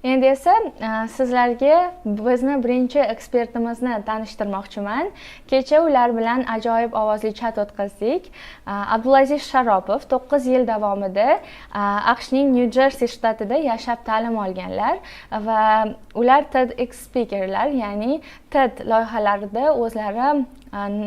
Endi esa sizlarga bizni birinchi ekspertimizni tanishtirmoqchiman. Kecha ular bilan ajoyib ovozli chat o'tkazdik. Abdulaziz Sharopov 9 yil davomida AQShning New Jersey shtatida yashab ta'lim olganlar va ular TEDx speakerlar, ya'ni TED loyihalarida o'zlari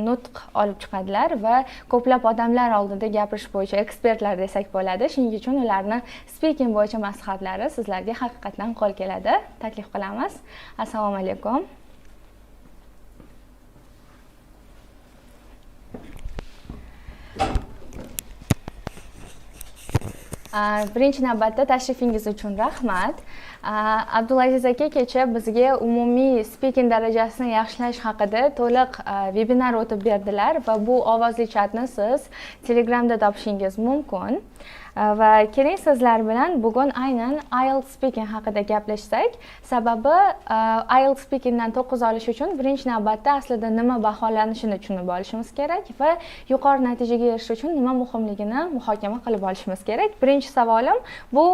nutq olib chiqadilar va ko'plab odamlar oldida gapirish bo'yicha ekspertlar desak bo'ladi. Shuning uchun ularni speaking bo'yicha maslahatlari sizlarga haqiqatan qo'l keladi. Taklif qilamiz. Assalomu alaykum. Birinchi navbatda tashrifingiz uchun rahmat. Abdulaziz aka kecha bizga umumiy speaking darajasini yaxshilash haqida to'liq webinar o'tib berdilar va bu ovozli chatni siz Telegramda topishingiz mumkin. Va keling sizlar bilan bugun aynan IELTS speaking haqida gaplashsak. Sababi IELTS speakingdan 9 olish uchun birinchi navbatda aslida nima baholanishini tushunib olishimiz kerak va yuqori natijaga erishish uchun nima muhimligini muhokama qilib olishimiz kerak. Birinchi savolim bu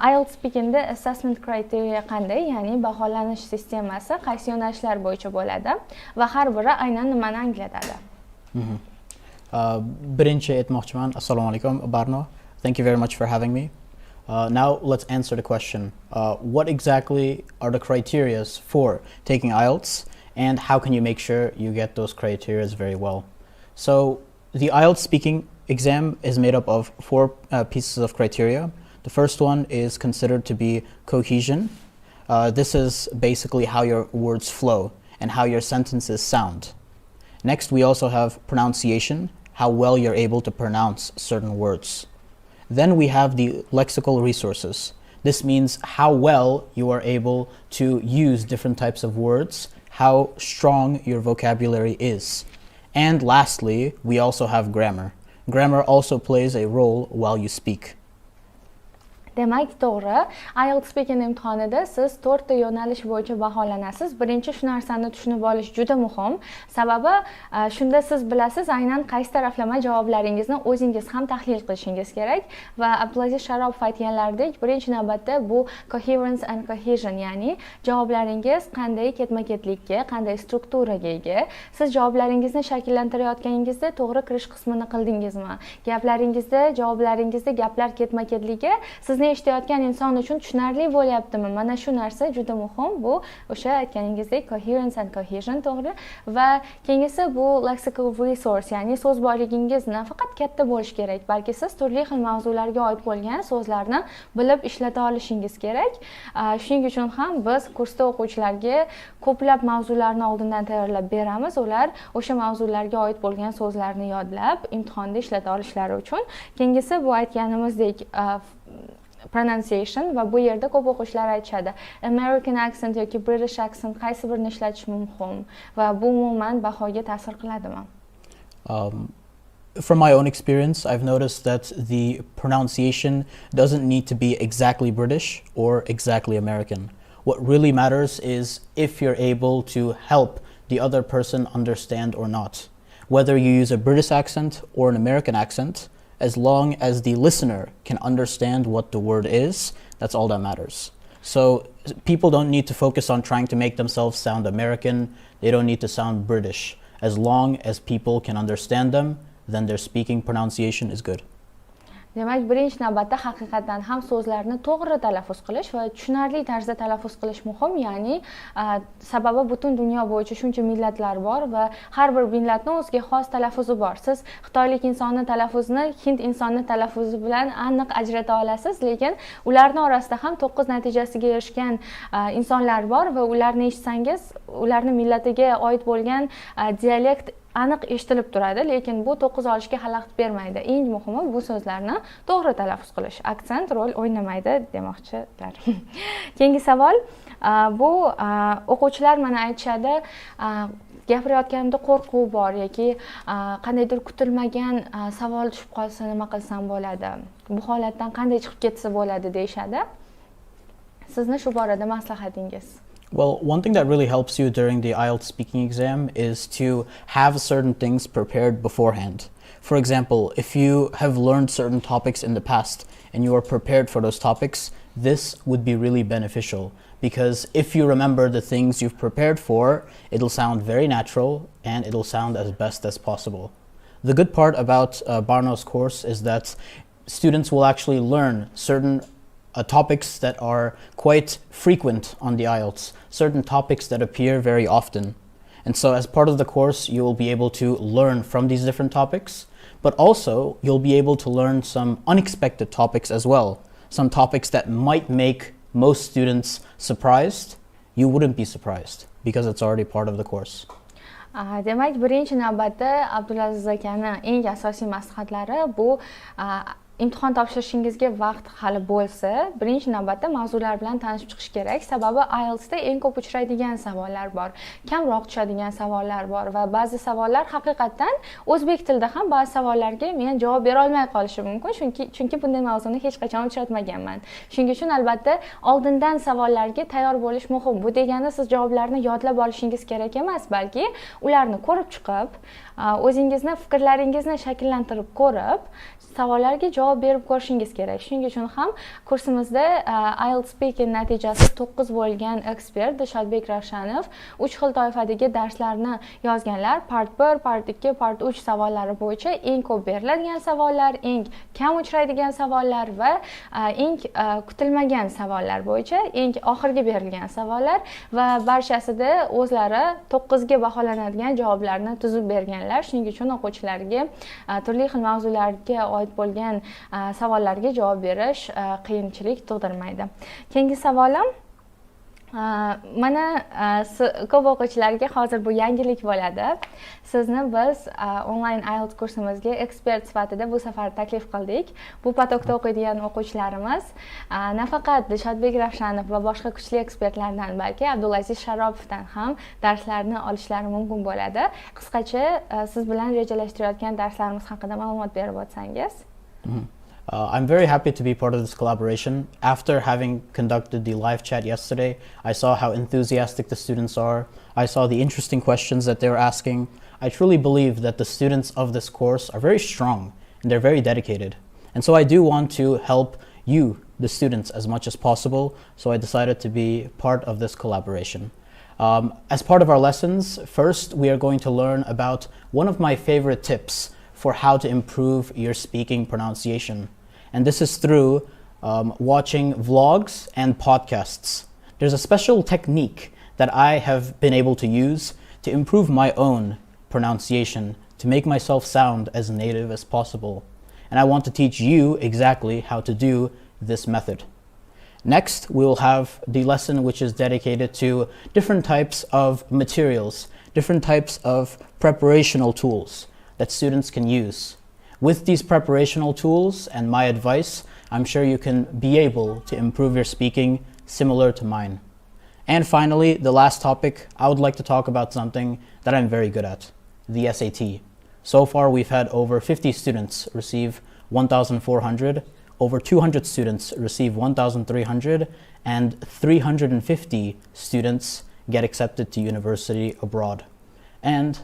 IELTS speakingda assessment criteria qanday, ya'ni baholanish sistemasi qaysi yo'nalishlar bo'yicha bo'ladi va har biri aynan nimani anglatadi? Birinchi aytmoqchiman. Assalomu alaykum, Barno. Thank you very much for having me. Now let's answer the question. What exactly are the criteria for taking IELTS and how can you make sure you get those criteria very well? So the IELTS speaking exam is made up of 4 pieces of criteria. The first one is considered to be cohesion. This is basically how your words flow and how your sentences sound. Next, we also have pronunciation, how well you're able to pronounce certain words. Then we have the lexical resources. This means how well you are able to use different types of words, how strong your vocabulary is. And lastly, we also have grammar. Grammar also plays a role while you speak. Demak, to'g'ri. IELTS speaking imtihonida siz 4 ta yo'nalish bo'yicha baholanasiz. Birinchi shu narsani tushunib olish juda muhim. Sababi shunda siz bilasiz aynan qaysi taraflama javoblaringizni o'zingiz ham tahlil qilishingiz kerak va Abdulaziz Sharopov aytganlaridek, birinchi navbatda bu coherence and cohesion, ya'ni javoblaringiz qanday ketma-ketlikka, qanday strukturaga ega. Siz javoblaringizni shakllantirayotganingizda to'g'ri kirish qismini qildingizmi? Gaplaringizda, javoblaringizda gaplar ketma-ketligi sizni eshitayotgan inson uchun tushunarli bo'lyaptimi? Mana shu narsa juda muhim. Bu o'sha aytganingizdek coherence and cohesion, to'g'ri. Va keyingisi bu lexical resource, ya'ni so'z boyligingiz nafaqat katta bo'lish kerak, balki siz turli xil mavzularga oid bo'lgan so'zlarni bilib ishlata olishingiz kerak. Shuning uchun ham biz kursda o'quvchilarga ko'plab mavzularni oldindan tayyorlab beramiz. Ular o'sha mavzularga oid bo'lgan so'zlarni yodlab, imtihonda ishlata olishlari uchun. Keyingisi bu aytganimizdek pronunciation va bu yerda ko'p o'quvchilar aytishadi. American accent yoki British accent qaysi birini ishlatish muhim va bu umuman bahoga ta'sir qiladimi? From my own experience, I've noticed that the pronunciation doesn't need to be exactly British or exactly American. What really matters is if you're able to help the other person understand or not. Whether you use a British accent or an American accent, as long as the listener can understand what the word is, that's all that matters. So people don't need to focus on trying to make themselves sound American. They don't need to sound British. As long as people can understand them, then their speaking pronunciation is good. Demak, birinchi navbatda haqiqatan ham so'zlarni to'g'ri talaffuz qilish va tushunarli tarzda talaffuz qilish muhim, ya'ni sababi butun dunyo bo'yicha shuncha millatlar bor va har bir millatning o'ziga xos talaffuzi bor. Siz xitoylik insonning talaffuzini hind insoni talaffuzi bilan aniq ajrata olasiz, lekin ularning orasida ham 9 natijasiga erishgan insonlar bor va ularni eshitsangiz, ularning millatiga oid bo'lgan dialekt aniq eshitilib turadi, lekin bu 9 olishga xalaqit bermaydi. Eng muhimi bu so'zlarni to'g'ri talaffuz qilish. Aksent rol o'ynamaydi demoqchilar. Keyingi savol, bu o'quvchilar mana aytishadi, gapirayotganimda qo'rquv bor yoki qandaydir kutilmagan savol tushib qolsa nima qilsam bo'ladi? Bu holatdan qanday chiqib ketsa bo'ladi deyshadi. Sizni shu borada maslahatingiz? Well, one thing that really helps you during the IELTS speaking exam is to have certain things prepared beforehand. For example, if you have learned certain topics in the past and you are prepared for those topics, this would be really beneficial, because if you remember the things you've prepared for, it'll sound very natural and it'll sound as best as possible. The good part about Barno's course is that students will actually learn certain topics that are quite frequent on the IELTS, certain topics that appear very often. And so as part of the course, you will be able to learn from these different topics, but also you'll be able to learn some unexpected topics as well. Some topics that might make most students surprised. You wouldn't be surprised because it's already part of the course. Demak, birinchi navbatda Abdulaziz akani eng asosiy maslahatlari bu imtihon topshirishingizga vaqt hali bo'lsa, birinchi navbatda mavzular bilan tanishib chiqish kerak. Sababi IELTSda eng ko'p uchraydigan savollar bor, kamroq tushadigan savollar bor va ba'zi savollar haqiqatan o'zbek tilida ham ba'zi savollarga men javob bera olmay qolishim mumkin, chunki bunday mavzuni hech qachon uchratmaganman. Shuning uchun albatta oldindan savollarga tayyor bo'lish muhim. Bu degani siz javoblarni yodlab olishingiz kerak emas, balki ularni ko'rib chiqib, o'zingizni fikrlaringizni shakllantirib ko'rib, savollarga javob berib ko'rishingiz kerak. Shuning uchun ham kursimizda IELTS Speaking natijasi 9 bo'lgan ekspert Dilshodbek Ravshanov 3 xil toifadagi darslarni yozganlar. Part 1, Part 2, Part 3 savollari bo'yicha eng ko'p beriladigan savollar, eng kam uchraydigan savollar va eng kutilmagan savollar bo'yicha eng oxirgi berilgan savollar va barchasida o'zlari 9 ga baholanadigan javoblarni tuzib berganlar. Shuning uchun o'quvchilarga turli xil mavzularga oid bo'lgan savollarga javob berish qiyinchilik tug'dirmaydi. Keyingi savolim, mana ko'p o'quvchilarga hozir bu yangilik bo'ladi. Sizni biz onlayn IELTS kursimizga ekspert sifatida bu safar taklif qildik. Bu potokda o'qiydigan o'quvchilarimiz nafaqat Dilshodbek Ravshanov va boshqa kuchli ekspertlardan, balki Abdulaziz Sharopovdan ham darslarni olishlari mumkin bo'ladi. Qisqacha siz bilan rejalashtirayotgan darslarimiz haqida ma'lumot berib o'tsangiz. I'm very happy to be part of this collaboration. After having conducted the live chat yesterday, I saw how enthusiastic the students are. I saw the interesting questions that they were asking. I truly believe that the students of this course are very strong and they're very dedicated. And so I do want to help you, the students, as much as possible. So I decided to be part of this collaboration. As part of our lessons, first we are going to learn about one of my favorite tips for how to improve your speaking pronunciation. And this is through watching vlogs and podcasts. There's a special technique that I have been able to use to improve my own pronunciation, to make myself sound as native as possible. And I want to teach you exactly how to do this method. Next, we'll have the lesson which is dedicated to different types of materials, different types of preparational tools that students can use. With these preparational tools and my advice, I'm sure you can be able to improve your speaking similar to mine. And finally, the last topic, I would like to talk about something that I'm very good at, the SAT. So far, we've had over 50 students receive 1,400, over 200 students receive 1,300, and 350 students get accepted to university abroad. And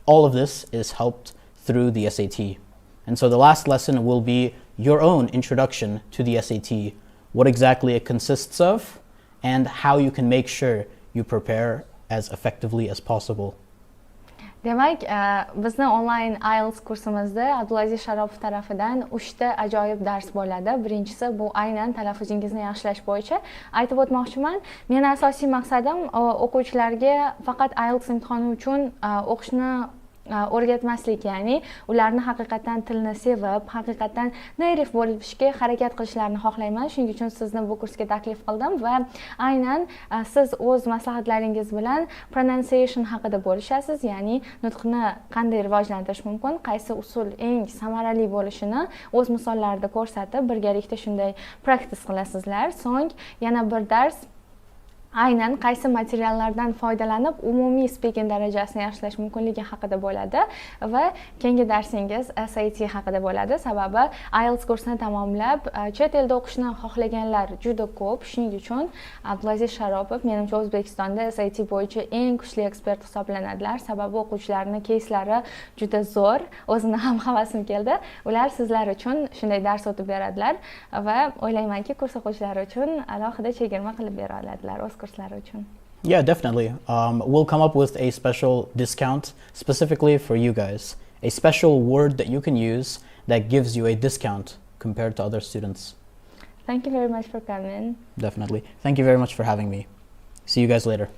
all of this is helped through the SAT. And so the last lesson will be your own introduction to the SAT, what exactly it consists of, and how you can make sure you prepare as effectively as possible. Demak, bizni onlayn IELTS kursimizda Abdulaziz Sharopov tarafidan 3 ta ajoyib dars bo'ladi. Birinchisi bu aynan talaffuzingizni yaxshilash bo'yicha aytib o'tmoqchiman. Men asosiy maqsadim o'quvchilarga faqat IELTS imtihoni uchun o'qishni o'rgatmaslik, ya'ni ularni haqiqatan tilni sevib, haqiqatan native bo'lishga harakat qilishlarini xohlayman. Shuning uchun sizni bu kursga taklif qildim va aynan siz o'z maslahatlaringiz bilan pronunciation haqida bo'lishasiz, ya'ni nutqni qanday rivojlantirish mumkin, qaysi usul eng samarali bo'lishini o'z misollarida ko'rsatib, birgalikda shunday practice qilasizlar. So'ng yana bir dars aynan qaysi materiallardan foydalanib umumiy speaking darajasini yaxshilash mumkinligi haqida bo'ladi va keyingi darsingiz SAT haqida bo'ladi. Sababi IELTS kursini tamomlab chet elda o'qishni xohlaganlar juda ko'p. Shuning uchun Abdulaziz Sharopov menimcha O'zbekistonda SAT bo'yicha eng kuchli ekspert hisoblanadilar. Sababi o'quvchilarning keyslari juda zo'r. O'zimni ham havasim keldi. Ular sizlar uchun shunday dars o'tib beradilar va o'ylaymanki kurs o'quvchilari uchun alohida chegirma qilib bera oladilar o'z kurslari uchun. Yeah, definitely. We'll come up with a special discount specifically for you guys. A special word that you can use that gives you a discount compared to other students. Thank you very much for coming. Definitely. Thank you very much for having me. See you guys later.